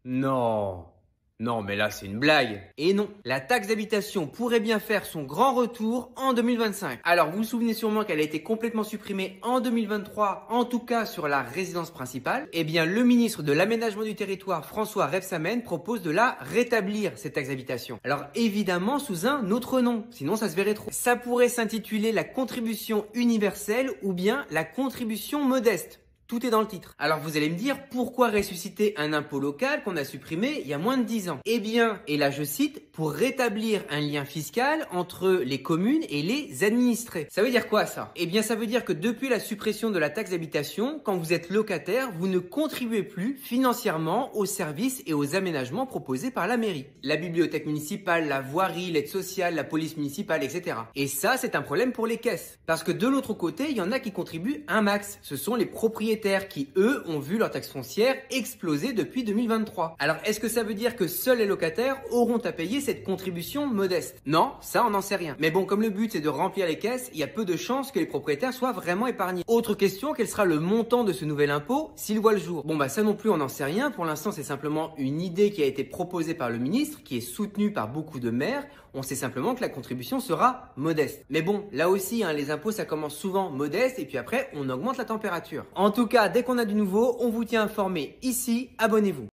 Non. Non, mais là, c'est une blague. Et non, la taxe d'habitation pourrait bien faire son grand retour en 2025. Alors, vous vous souvenez sûrement qu'elle a été complètement supprimée en 2023, en tout cas sur la résidence principale. Eh bien, le ministre de l'Aménagement du Territoire, François Rebsamen, propose de la rétablir, cette taxe d'habitation. Alors, évidemment, sous un autre nom, sinon ça se verrait trop. Ça pourrait s'intituler la contribution universelle ou bien la contribution modeste. Tout est dans le titre. Alors vous allez me dire, pourquoi ressusciter un impôt local qu'on a supprimé il y a moins de 10 ans? Eh bien, et là je cite, pour rétablir un lien fiscal entre les communes et les administrés. Ça veut dire quoi ça? Eh bien ça veut dire que depuis la suppression de la taxe d'habitation, quand vous êtes locataire, vous ne contribuez plus financièrement aux services et aux aménagements proposés par la mairie. La bibliothèque municipale, la voirie, l'aide sociale, la police municipale, etc. Et ça, c'est un problème pour les caisses. Parce que de l'autre côté, il y en a qui contribuent un max. Ce sont les propriétaires qui, eux, ont vu leur taxe foncière exploser depuis 2023. Alors, est-ce que ça veut dire que seuls les locataires auront à payer cette contribution modeste? Non, ça, on n'en sait rien. Mais bon, comme le but, c'est de remplir les caisses, il y a peu de chances que les propriétaires soient vraiment épargnés. Autre question, quel sera le montant de ce nouvel impôt s'il voit le jour? Bon, bah ça non plus, on n'en sait rien. Pour l'instant, c'est simplement une idée qui a été proposée par le ministre, qui est soutenue par beaucoup de maires. On sait simplement que la contribution sera modeste. Mais bon, là aussi, les impôts, ça commence souvent modeste et puis après, on augmente la température. En tout cas, dès qu'on a du nouveau, on vous tient informé ici. Abonnez-vous.